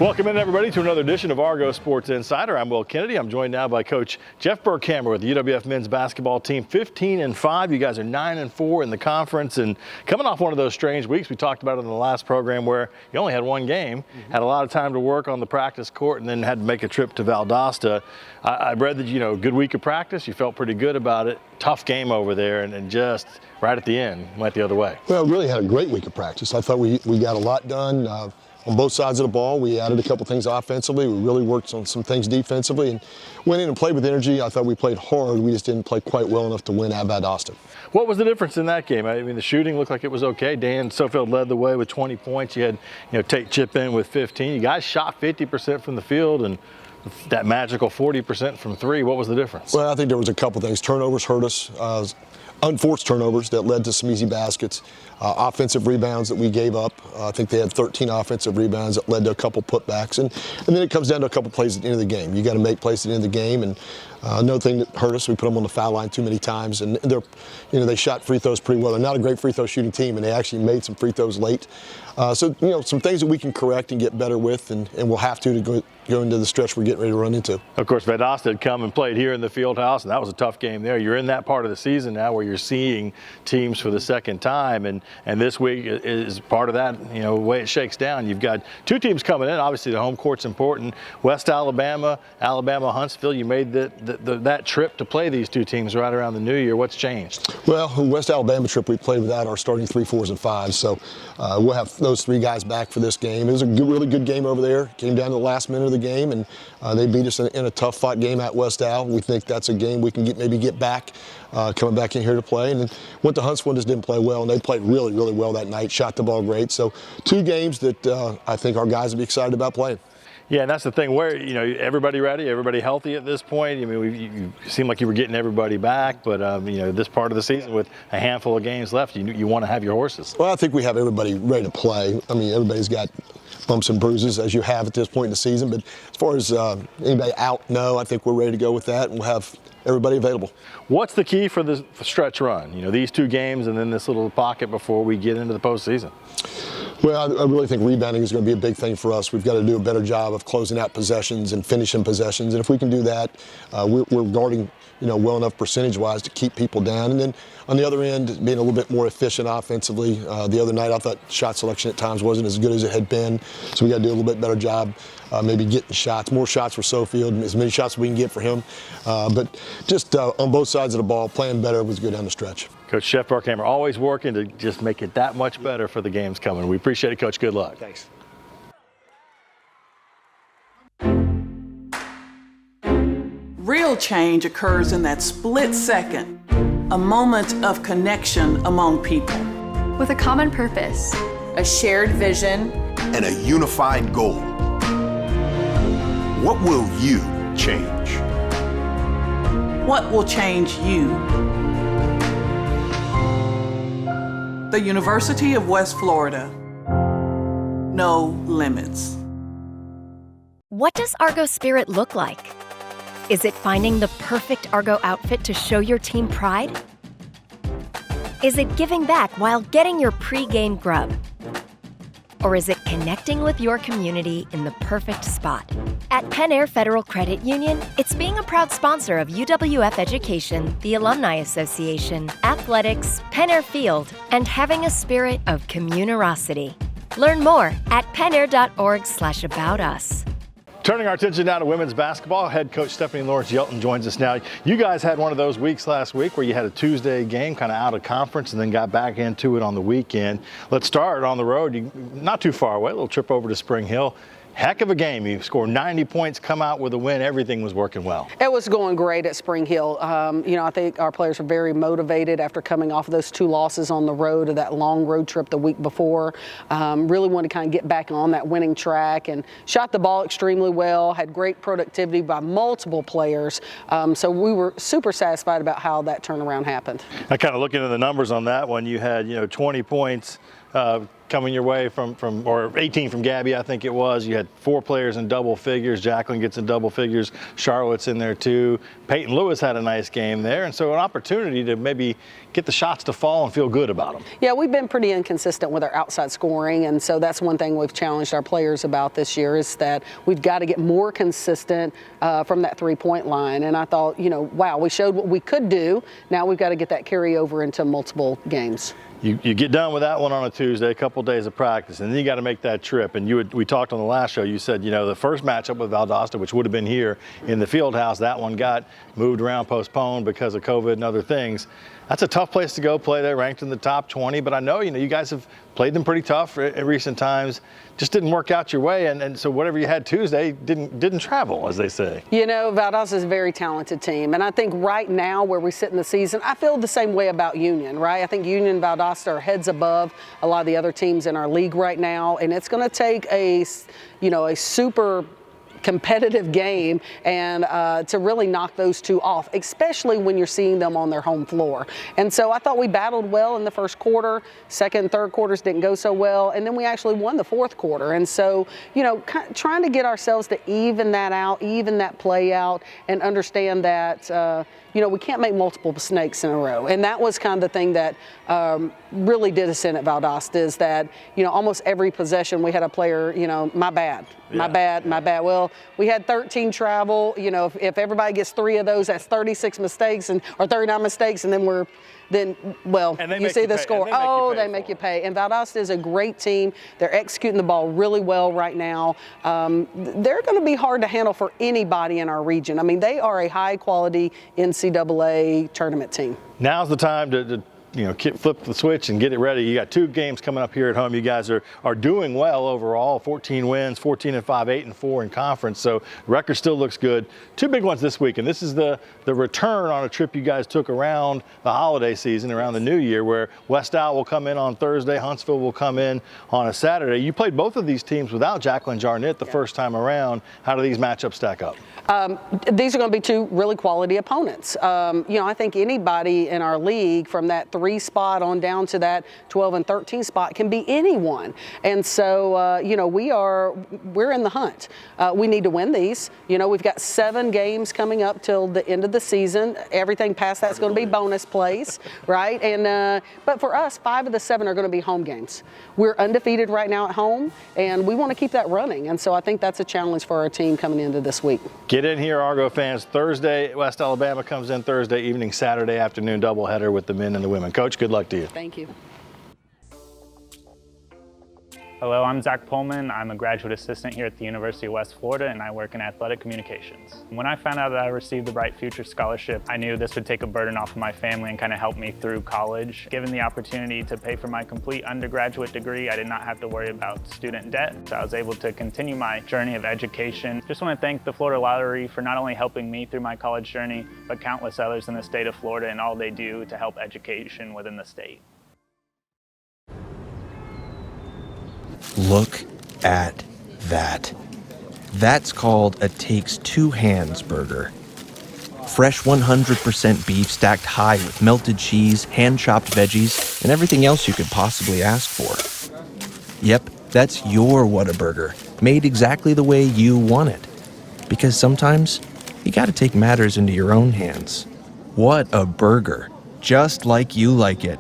Welcome in, everybody, to another edition of Argo Sports Insider. I'm Will Kennedy. I'm joined now by Coach Jeff Burkhammer with the UWF men's basketball team, 15-5. You guys are 9-4 in the conference, and coming off one of those strange weeks we talked about in the last program where you only had one game, had a lot of time to work on the practice court, and then had to make a trip to Valdosta. I read that, good week of practice. You felt pretty good about it. Tough game over there, and just right at the end went the other way. Well, really had a great week of practice. I thought we got a lot done. On both sides of the ball, we added a couple things offensively. We really worked on some things defensively and went in and played with energy. I thought we played hard. We just didn't play quite well enough to win at Valdosta. What was the difference in that game? I mean, the shooting looked like it was okay. Dan Sofield led the way with 20 points. You had, Tate chip in with 15. You guys shot 50% from the field and that magical 40% from three. What was the difference? Well, I think there was a couple things. Turnovers hurt us. Unforced turnovers that led to some easy baskets, offensive rebounds that we gave up. I think they had 13 offensive rebounds that led to a couple putbacks, and then it comes down to a couple plays at the end of the game. You got to make plays at the end of the game, and another thing that hurt us, we put them on the foul line too many times, and they shot free throws pretty well. They're not a great free throw shooting team, and they actually made some free throws late. So some things that we can correct and get better with, and we'll have to go into the stretch we're getting ready to run into. Of course, Valdosta had come and played here in the field house, and that was a tough game there. You're in that part of the season now where you're seeing teams for the second time, and this week is part of that, way it shakes down. You've got two teams coming in. Obviously, the home court's important. West Alabama, Huntsville. You made that trip to play these two teams right around the new year. What's changed? Well, the West Alabama trip, we played without our starting 3, 4s, and 5s, so we'll have those three guys back for this game. It was a really good game over there. Came down to the last minute of the game, and they beat us in a tough fought game at West Al. We think that's a game we can maybe get back, coming back in here to play. And then went to Huntsville and just didn't play well, and they played really, really well that night, shot the ball great. So two games that I think our guys will be excited about playing. Yeah, and that's the thing where, everybody ready, everybody healthy at this point. I mean, you seem like you were getting everybody back, but, this part of the season with a handful of games left, you want to have your horses. Well, I think we have everybody ready to play. I mean, everybody's got bumps and bruises as you have at this point in the season, but as far as anybody out, no, I think we're ready to go with that, and we'll have everybody available. What's the key for the stretch run? These two games and then this little pocket before we get into the postseason. Well, I really think rebounding is going to be a big thing for us. We've got to do a better job of closing out possessions and finishing possessions. And if we can do that, we're guarding, well enough percentage-wise to keep people down. And then on the other end, being a little bit more efficient offensively. The other night, I thought shot selection at times wasn't as good as it had been. So we got to do a little bit better job, maybe getting shots, more shots for Sofield, as many shots as we can get for him. But just on both sides of the ball, playing better was good down the stretch. Coach Jeff Burkhammer always working to just make it that much better for the games coming. We appreciate it, Coach. Good luck. Thanks. Real change occurs in that split second, a moment of connection among people. With a common purpose, a shared vision, and a unified goal. What will you change? What will change you? The University of West Florida. No limits. What does Argo Spirit look like? Is it finding the perfect Argo outfit to show your team pride? Is it giving back while getting your pre-game grub? Or is it connecting with your community in the perfect spot? At Penn Air Federal Credit Union, it's being a proud sponsor of UWF Education, the Alumni Association, athletics, Penn Air Field, and having a spirit of communarosity. Learn more at pennair.org/about us. Turning our attention now to women's basketball, head coach Stephanie Lawrence-Yelton joins us now. You guys had one of those weeks last week where you had a Tuesday game kind of out of conference and then got back into it on the weekend. Let's start on the road. Not too far away, a little trip over to Spring Hill. Heck of a game. You scored 90 points, come out with a win. Everything was working well. It was going great at Spring Hill. I think our players are very motivated after coming off of those two losses on the road of that long road trip the week before. Really wanted to kind of get back on that winning track and shot the ball extremely well, had great productivity by multiple players. So we were super satisfied about how that turnaround happened. I kind of looking at the numbers on that one. You had, 20 points, coming your way or 18 from Gabby, I think it was. You had 4 players in double figures. Jacqueline gets in double figures. Charlotte's in there too. Peyton Lewis had a nice game there. And so an opportunity to maybe get the shots to fall and feel good about them. Yeah, we've been pretty inconsistent with our outside scoring. And so that's one thing we've challenged our players about this year is that we've got to get more consistent from that 3-point line. And I thought, wow, we showed what we could do. Now we've got to get that carryover into multiple games. You get done with that one on a Tuesday, a couple days of practice, and then you got to make that trip. And we talked on the last show, you said, the first matchup with Valdosta, which would have been here in the field house, that one got moved around, postponed because of COVID and other things. That's a tough place to go play. They're ranked in the top 20, but I know, you guys have played them pretty tough in recent times. Just didn't work out your way, and so whatever you had Tuesday didn't travel, as they say. Valdosta is a very talented team, and I think right now where we sit in the season, I feel the same way about Union, right? I think Union and Valdosta are heads above a lot of the other teams in our league right now, and it's going to take a super competitive game and to really knock those two off, especially when you're seeing them on their home floor. And so I thought we battled well in the first quarter. Second and third quarters didn't go so well, and then we actually won the fourth quarter. And so, trying to get ourselves to even that out, even that play out, and understand that we can't make multiple mistakes in a row. And that was kind of the thing that really did us in at Valdosta is that, almost every possession we had a player, my bad. Well, we had 13 travel. If everybody gets 3 of those, that's 36 mistakes or 39 mistakes, and then you see the score. They make you pay. And Valdosta is a great team. They're executing the ball really well right now. They're going to be hard to handle for anybody in our region. I mean, they are a high-quality NCAA tournament team. Now's the time to flip the switch and get it ready. You got 2 games coming up here at home. You guys are doing well overall. 14 wins, 14-5, 8-4 in conference. So record still looks good. 2 big ones this week, and this is the return on a trip you guys took around the holiday season, around the new year, where West Isle will come in on Thursday, Huntsville will come in on a Saturday. You played both of these teams without Jacqueline Jarnett the first time around. How do these matchups stack up? These are going to be 2 really quality opponents. I think anybody in our league from that 3 spot on down to that 12 and 13 spot can be anyone. And so, we're in the hunt. We need to win these. We've got 7 games coming up till the end of the season. Everything past that's going to be bonus plays, right? And but for us, 5 of the 7 are going to be home games. We're undefeated right now at home, and we want to keep that running. And so I think that's a challenge for our team coming into this week. Get in here, Argo fans. Thursday, West Alabama comes in Thursday evening, Saturday afternoon doubleheader with the men and the women. Coach, good luck to you. Thank you. Hello, I'm Zach Pullman. I'm a graduate assistant here at the University of West Florida, and I work in athletic communications. When I found out that I received the Bright Future Scholarship, I knew this would take a burden off of my family and kind of help me through college. Given the opportunity to pay for my complete undergraduate degree, I did not have to worry about student debt, so I was able to continue my journey of education. Just want to thank the Florida Lottery for not only helping me through my college journey, but countless others in the state of Florida and all they do to help education within the state. Look at that. That's called a Takes 2 Hands burger. Fresh 100% beef stacked high with melted cheese, hand-chopped veggies, and everything else you could possibly ask for. Yep, that's your Whataburger, made exactly the way you want it. Because sometimes, you gotta take matters into your own hands. What a burger. Just like you like it.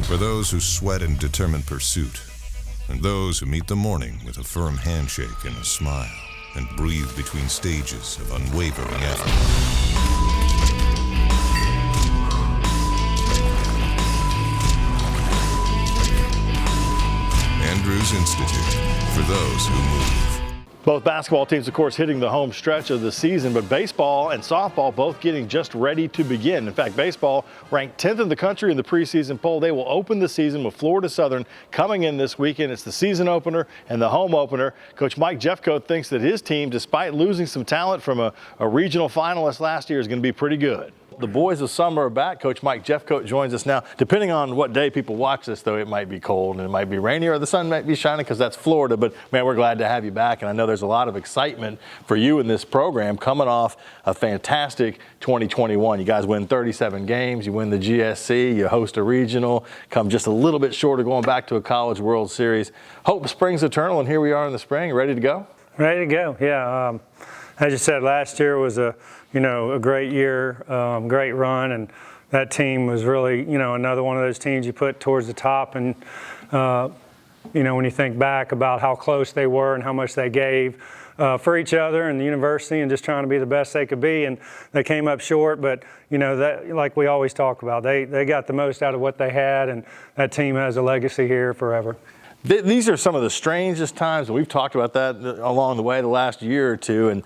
For those who sweat in determined pursuit, and those who meet the morning with a firm handshake and a smile, and breathe between stages of unwavering effort. Andrews Institute, for those who move. Both basketball teams, of course, hitting the home stretch of the season, but baseball and softball both getting just ready to begin. In fact, baseball ranked 10th in the country in the preseason poll. They will open the season with Florida Southern coming in this weekend. It's the season opener and the home opener. Coach Mike Jeffcoat thinks that his team, despite losing some talent from a regional finalist last year, is going to be pretty good. the boys of summer are back. Coach Mike Jeffcoat joins us now. Depending on what day people watch this, though, it might be cold and it might be rainy or the sun might be shining because that's Florida. But, man, we're glad to have you back. And I know there's a lot of excitement for you in this program coming off a fantastic 2021. You guys win 37 games. You win the GSC. You host a regional. Come just a little bit short of going back to a College World Series. Hope springs eternal, and here we are in the spring. Ready to go? Ready to go, yeah. As you said, last year was a great year, great run, and that team was really, another one of those teams you put towards the top. And, when you think back about how close they were and how much they gave for each other and the university and just trying to be the best they could be, and they came up short, but, that, like we always talk about, they got the most out of what they had, and that team has a legacy here forever. These are some of the strangest times, and we've talked about that along the way the last year or two, and,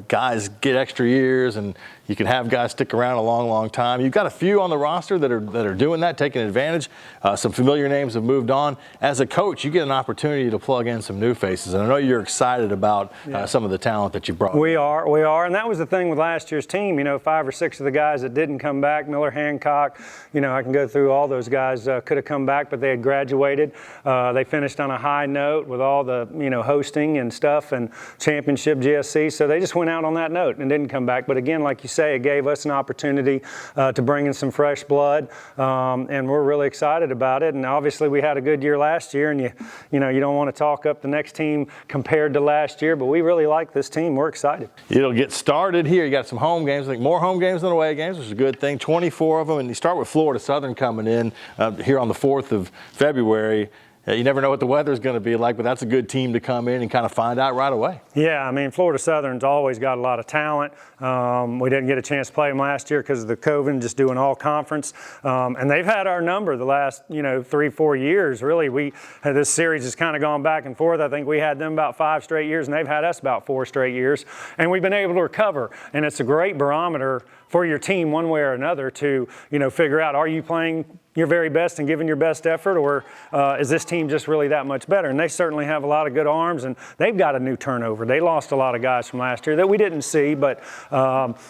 guys get extra years, and you can have guys stick around a long, long time. You've got a few on the roster that are doing that, taking advantage. Some familiar names have moved on. As a coach, you get an opportunity to plug in some new faces, and I know you're excited about some of the talent that you brought. We are, and that was the thing with last year's team. 5 or 6 of the guys that didn't come back, Miller, Hancock, I can go through all those guys could have come back, but they had graduated. They finished on a high note with all the, hosting and stuff and championship GSC, so they just went out on that note and didn't come back. But again, like you say, it gave us an opportunity to bring in some fresh blood, and we're really excited about it. And obviously we had a good year last year, and you don't want to talk up the next team compared to last year, but we really like this team. We're excited. It'll get started here. You got some home games, I think more home games than away games, which is a good thing, 24 of them, and you start with Florida Southern coming in here on the 4th of February. You never know what the weather's going to be like, but that's a good team to come in and kind of find out right away. Yeah, Florida Southern's always got a lot of talent. We didn't get a chance to play them last year because of the COVID and just doing all conference. And they've had our number the last, 3-4 years. Really, this series has kind of gone back and forth. I think we had them about 5 straight years, and they've had us about 4 straight years. And we've been able to recover. And it's a great barometer for your team one way or another to, figure out, are you playing your very best and giving your best effort, or is this team just really that much better? And they certainly have a lot of good arms, and they've got a new turnover. They lost a lot of guys from last year that we didn't see, but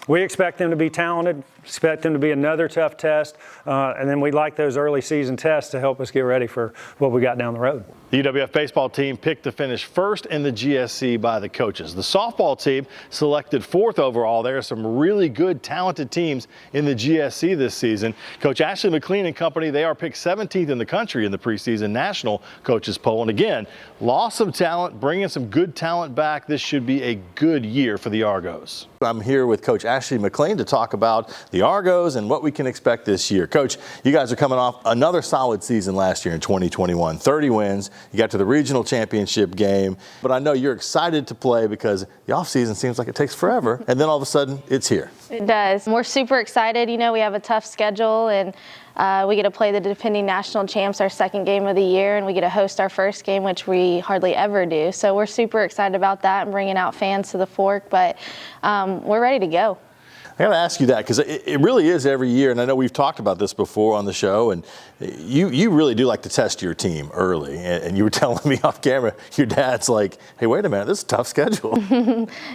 we expect them to be talented, expect them to be another tough test, and then we'd like those early season tests to help us get ready for what we got down the road. The UWF baseball team picked to finish first in the GSC by the coaches. The softball team selected 4th overall. There are some really good, talented teams in the GSC this season. Coach Ashley McLean and company, they are picked 17th in the country in the preseason national coaches poll. And again, loss of talent, bringing some good talent back. This should be a good year for the Argos. I'm here with Coach Ashley McLean to talk about the Argos and what we can expect this year. Coach, you guys are coming off another solid season last year in 2021, 30 wins. You got to the regional championship game, but I know you're excited to play because the offseason seems like it takes forever, and then all of a sudden it's here. It does. We're super excited. We have a tough schedule, and we get to play the defending national champs our 2nd game of the year, and we get to host our 1st game, which we hardly ever do. So we're super excited about that and bringing out fans to the Fork, but we're ready to go. I got to ask you that because it really is every year, and I know we've talked about this before on the show, and you really do like to test your team early, and you were telling me off camera, your dad's like, hey, wait a minute, this is a tough schedule.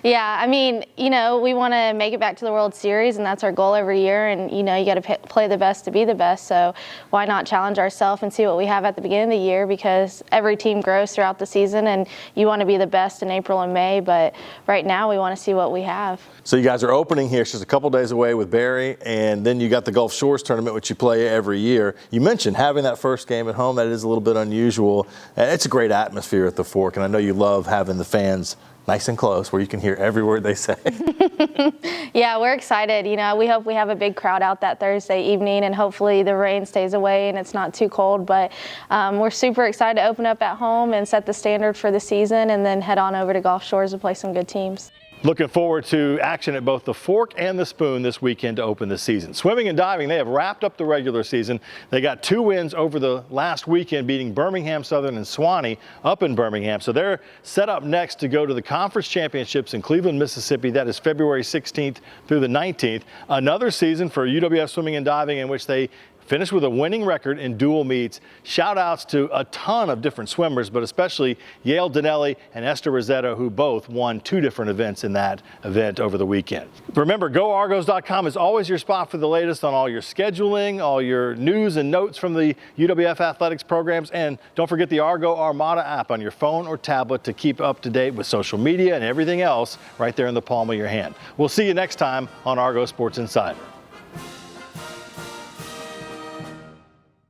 Yeah, we want to make it back to the World Series, and that's our goal every year, and, you got to play the best to be the best, so why not challenge ourselves and see what we have at the beginning of the year, because every team grows throughout the season, and you want to be the best in April and May, but right now we want to see what we have. So you guys are opening here, it's just a couple days away with Barry, and then you got the Gulf Shores tournament, which you play every year. You mentioned having that first game at home. That is a little bit unusual. It's a great atmosphere at the Fork, and I know you love having the fans nice and close where you can hear every word they say. Yeah, we're excited. We hope we have a big crowd out that Thursday evening, and hopefully the rain stays away and it's not too cold. But we're super excited to open up at home and set the standard for the season, and then head on over to Gulf Shores and play some good teams. Looking forward to action at both the Fork and the Spoon this weekend to open the season. Swimming and diving, they have wrapped up the regular season. They got 2 wins over the last weekend, beating Birmingham Southern and Swanee up in Birmingham. So they're set up next to go to the conference championships in Cleveland, Mississippi. That is February 16th through the 19th. Another season for UWF Swimming and Diving in which they finished with a winning record in dual meets. Shout outs to a ton of different swimmers, but especially Yale Dinelli and Esther Rossetto, who both won 2 different events in that event over the weekend. Remember, GoArgos.com is always your spot for the latest on all your scheduling, all your news and notes from the UWF athletics programs, and don't forget the Argo Armada app on your phone or tablet to keep up to date with social media and everything else right there in the palm of your hand. We'll see you next time on Argo Sports Insider.